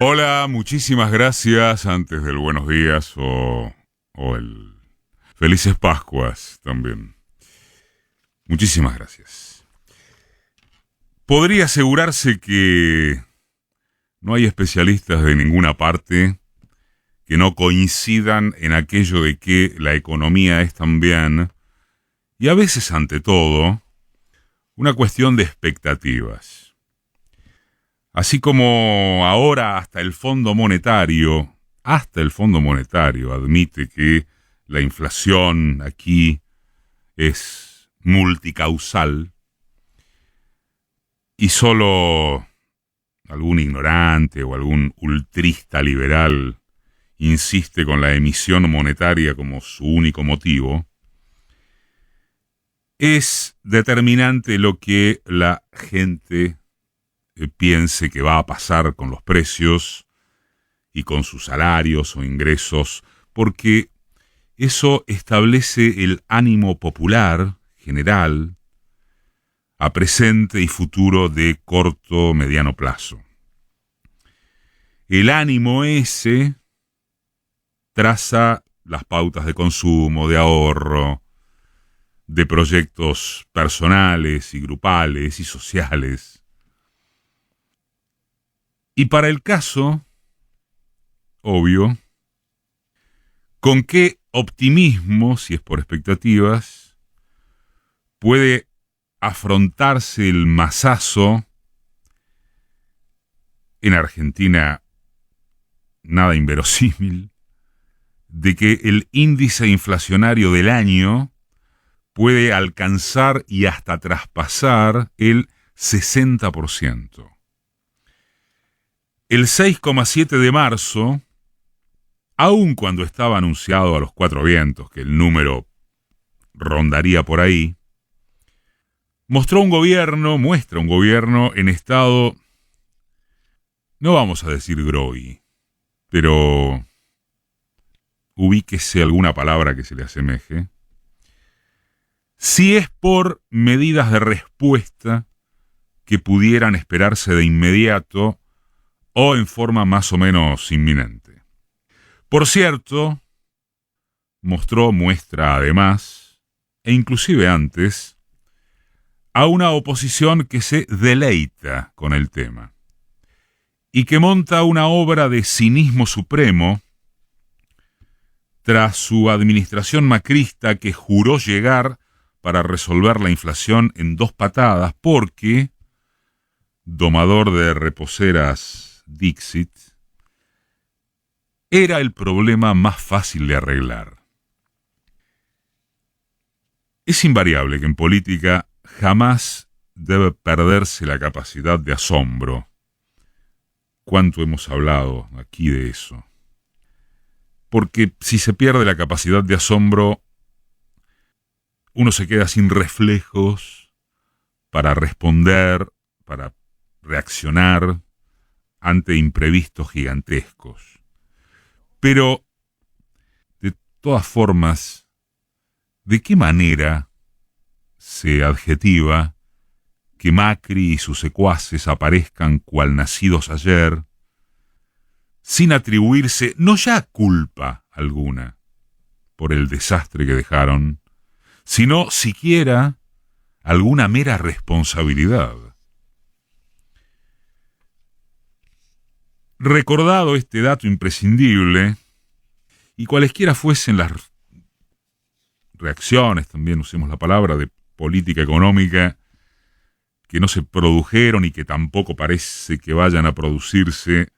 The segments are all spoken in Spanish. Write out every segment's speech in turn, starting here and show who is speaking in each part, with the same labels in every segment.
Speaker 1: Hola, muchísimas gracias antes del buenos días o el felices Pascuas también. Muchísimas gracias. Podría asegurarse que no hay especialistas de ninguna parte que no coincidan en aquello de que la economía es también, y a veces ante todo, una cuestión de expectativas. Así como ahora hasta el Fondo Monetario admite que la inflación aquí es multicausal y solo algún ignorante o algún ultrista liberal insiste con la emisión monetaria como su único motivo, es determinante lo que la gente piense que va a pasar con los precios y con sus salarios o ingresos, porque eso establece el ánimo popular general a presente y futuro de corto, mediano plazo. El ánimo ese traza las pautas de consumo, de ahorro, de proyectos personales y grupales y sociales. Y para el caso, obvio, ¿con qué optimismo, si es por expectativas, puede afrontarse el masazo en Argentina, nada inverosímil, de que el índice inflacionario del año puede alcanzar y hasta traspasar el 60%? El 6,7 de marzo, aun cuando estaba anunciado a los cuatro vientos que el número rondaría por ahí, muestra un gobierno en estado, no vamos a decir groggy, pero ubíquese alguna palabra que se le asemeje. Si es por medidas de respuesta que pudieran esperarse de inmediato o en forma más o menos inminente. Por cierto, muestra además, e inclusive antes, a una oposición que se deleita con el tema y que monta una obra de cinismo supremo tras su administración macrista que juró llegar para resolver la inflación en 2 patadas porque, domador de reposeras Dixit, era el problema más fácil de arreglar. Es invariable que en política jamás debe perderse la capacidad de asombro. ¿Cuánto hemos hablado aquí de eso? Porque si se pierde la capacidad de asombro, uno se queda sin reflejos para responder, para reaccionar ante imprevistos gigantescos. Pero, de todas formas, ¿de qué manera se adjetiva que Macri y sus secuaces aparezcan cual nacidos ayer, sin atribuirse no ya culpa alguna por el desastre que dejaron, sino siquiera alguna mera responsabilidad? Recordado este dato imprescindible, y cualesquiera fuesen las reacciones, también usemos la palabra, de política económica, que no se produjeron y que tampoco parece que vayan a producirse,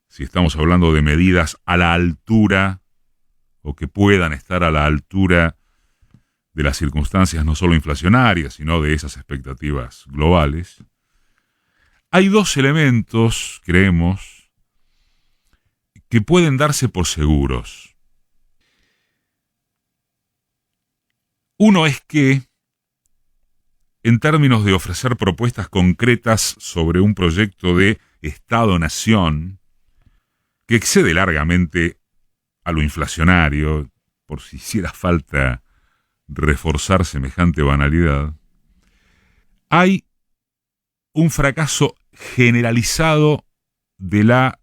Speaker 1: si estamos hablando de medidas a la altura, o que puedan estar a la altura de las circunstancias no solo inflacionarias, sino de esas expectativas globales, hay 2 elementos, creemos, que pueden darse por seguros. Uno es que, en términos de ofrecer propuestas concretas sobre un proyecto de Estado-Nación que excede largamente a lo inflacionario, por si hiciera falta reforzar semejante banalidad, hay un fracaso generalizado de la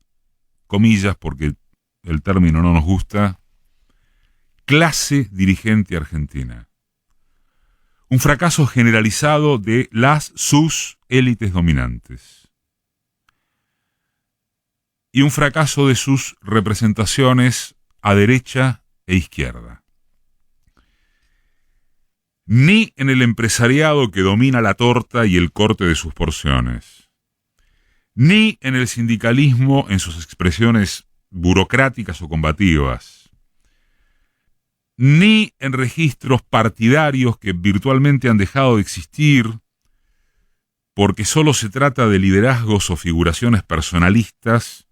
Speaker 1: comillas porque el término no nos gusta, clase dirigente argentina. Un fracaso generalizado de sus élites dominantes. Y un fracaso de sus representaciones a derecha e izquierda. Ni en el empresariado que domina la torta y el corte de sus porciones. Ni en el sindicalismo en sus expresiones burocráticas o combativas. Ni en registros partidarios que virtualmente han dejado de existir porque solo se trata de liderazgos o figuraciones personalistas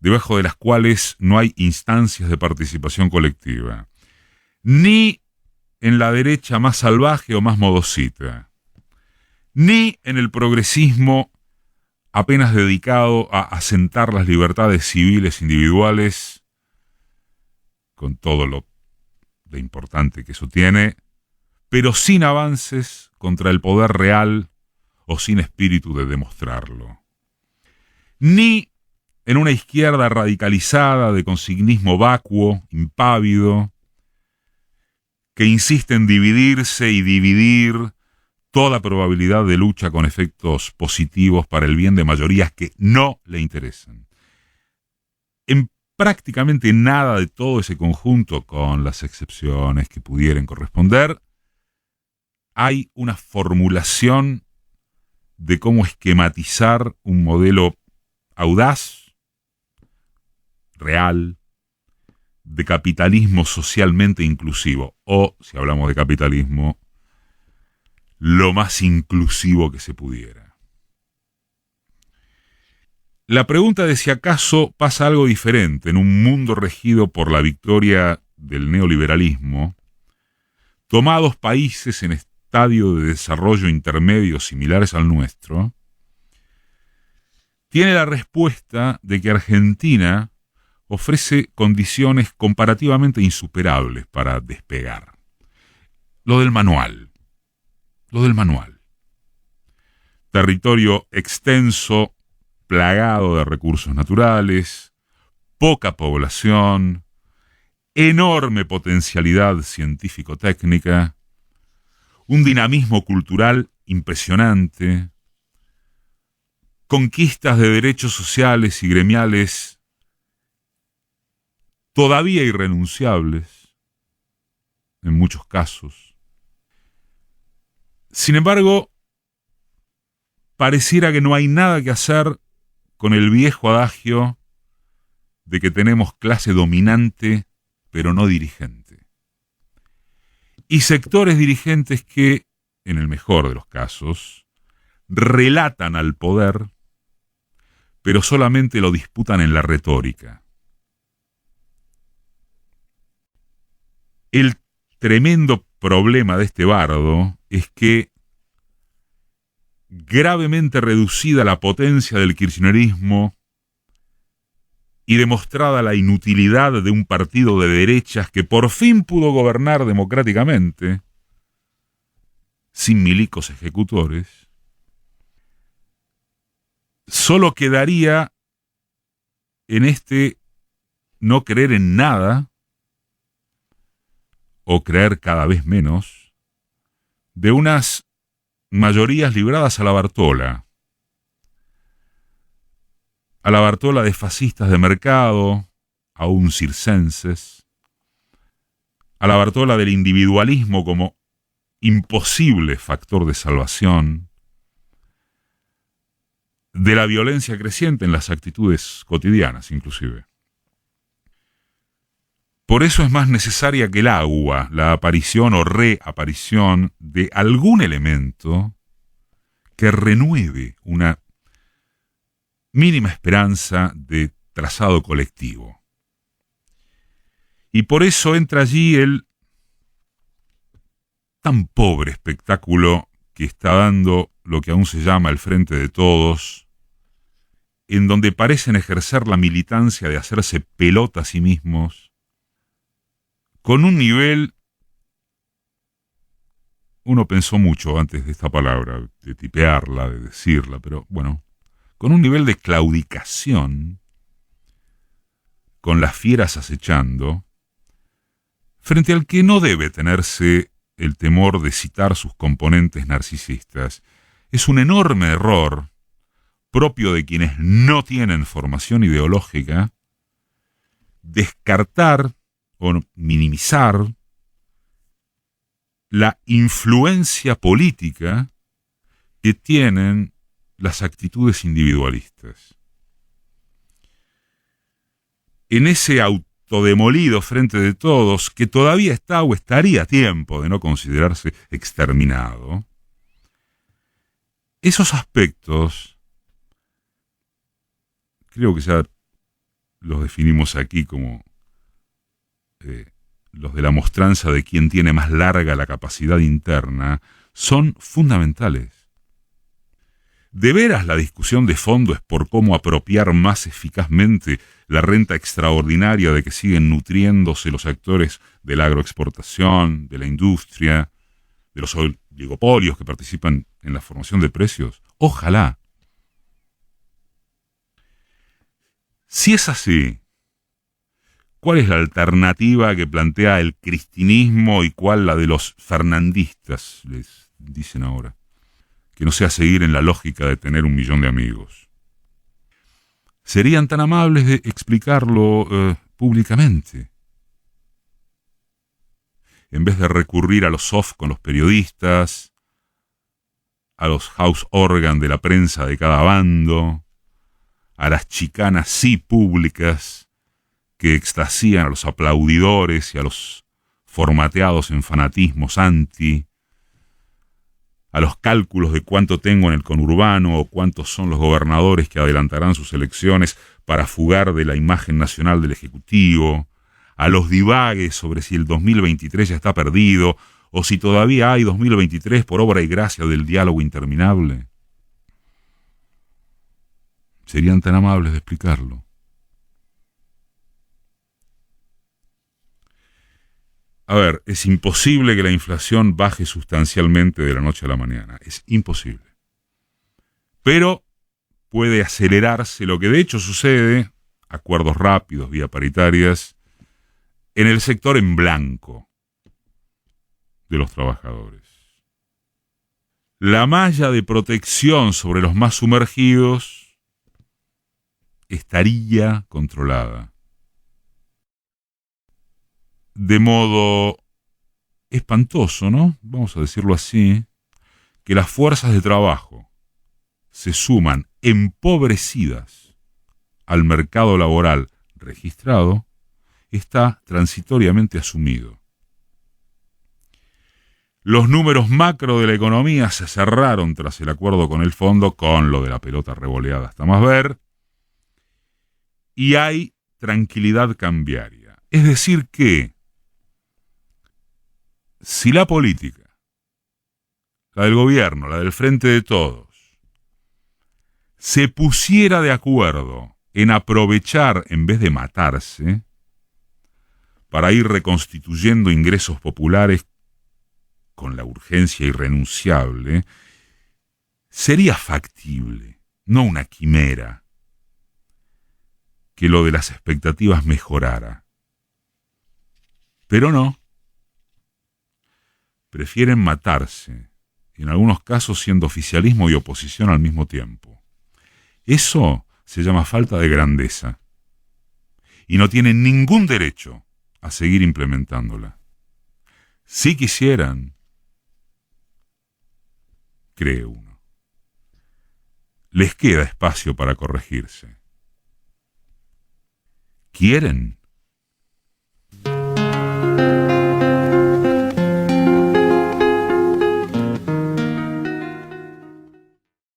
Speaker 1: debajo de las cuales no hay instancias de participación colectiva. Ni en la derecha más salvaje o más modosita. Ni en el progresismo apenas dedicado a asentar las libertades civiles individuales, con todo lo importante que eso tiene, pero sin avances contra el poder real o sin espíritu de demostrarlo. Ni en una izquierda radicalizada de consignismo vacuo, impávido, que insiste en dividirse y dividir toda probabilidad de lucha con efectos positivos para el bien de mayorías que no le interesan. En prácticamente nada de todo ese conjunto, con las excepciones que pudieran corresponder, hay una formulación de cómo esquematizar un modelo audaz, real, de capitalismo socialmente inclusivo, o, si hablamos de capitalismo, lo más inclusivo que se pudiera. La pregunta de si acaso pasa algo diferente en un mundo regido por la victoria del neoliberalismo, tomados países en estadio de desarrollo intermedio similares al nuestro, tiene la respuesta de que Argentina ofrece condiciones comparativamente insuperables para despegar. Lo del manual. Territorio extenso, plagado de recursos naturales, poca población, enorme potencialidad científico-técnica, un dinamismo cultural impresionante, conquistas de derechos sociales y gremiales todavía irrenunciables, en muchos casos. Sin embargo, pareciera que no hay nada que hacer con el viejo adagio de que tenemos clase dominante, pero no dirigente. Y sectores dirigentes que, en el mejor de los casos, relatan al poder, pero solamente lo disputan en la retórica. El tremendo problema de este bardo es que, gravemente reducida la potencia del kirchnerismo y demostrada la inutilidad de un partido de derechas que por fin pudo gobernar democráticamente, sin milicos ejecutores, solo quedaría en este no creer en nada, o creer cada vez menos, de unas mayorías libradas a la Bartola de fascistas de mercado, aún circenses, a la Bartola del individualismo como imposible factor de salvación, de la violencia creciente en las actitudes cotidianas inclusive. Por eso es más necesaria que el agua, la aparición o reaparición de algún elemento que renueve una mínima esperanza de trazado colectivo. Y por eso entra allí el tan pobre espectáculo que está dando lo que aún se llama el Frente de Todos, en donde parecen ejercer la militancia de hacerse pelota a sí mismos, con un nivel, uno pensó mucho antes de esta palabra, de tipearla, de decirla, pero bueno, con un nivel de claudicación con las fieras acechando, frente al que no debe tenerse el temor de citar sus componentes narcisistas, es un enorme error propio de quienes no tienen formación ideológica descartar o minimizar la influencia política que tienen las actitudes individualistas. En ese autodemolido frente de todos, que todavía está o estaría a tiempo de no considerarse exterminado, esos aspectos, creo que ya los definimos aquí como los de la mostranza de quien tiene más larga la capacidad interna, son fundamentales. ¿De veras la discusión de fondo es por cómo apropiar más eficazmente la renta extraordinaria de que siguen nutriéndose los actores de la agroexportación, de la industria, de los oligopolios que participan en la formación de precios? Ojalá. Si es así, ¿cuál es la alternativa que plantea el cristinismo y cuál la de los fernandistas, les dicen ahora? Que no sea seguir en la lógica de tener 1 millón de amigos. ¿Serían tan amables de explicarlo públicamente? En vez de recurrir a los soft con los periodistas, a los house organ de la prensa de cada bando, a las chicanas sí públicas que extasían a los aplaudidores y a los formateados en fanatismos anti, a los cálculos de cuánto tengo en el conurbano o cuántos son los gobernadores que adelantarán sus elecciones para fugar de la imagen nacional del Ejecutivo, a los divagues sobre si el 2023 ya está perdido o si todavía hay 2023 por obra y gracia del diálogo interminable. ¿Serían tan amables de explicarlo? A ver, es imposible que la inflación baje sustancialmente de la noche a la mañana. Es imposible. Pero puede acelerarse lo que de hecho sucede, acuerdos rápidos, vía paritarias, en el sector en blanco de los trabajadores. La malla de protección sobre los más sumergidos estaría controlada. De modo espantoso, ¿no? Vamos a decirlo así, que las fuerzas de trabajo se suman empobrecidas al mercado laboral registrado, está transitoriamente asumido. Los números macro de la economía se cerraron tras el acuerdo con el fondo, con lo de la pelota revoleada hasta más ver, y hay tranquilidad cambiaria. Es decir que si la política, la del gobierno, la del frente de todos, se pusiera de acuerdo en aprovechar en vez de matarse para ir reconstituyendo ingresos populares con la urgencia irrenunciable, sería factible, no una quimera, que lo de las expectativas mejorara. Pero no. Prefieren matarse, en algunos casos siendo oficialismo y oposición al mismo tiempo. Eso se llama falta de grandeza. Y no tienen ningún derecho a seguir implementándola. Si quisieran, cree uno, les queda espacio para corregirse. ¿Quieren?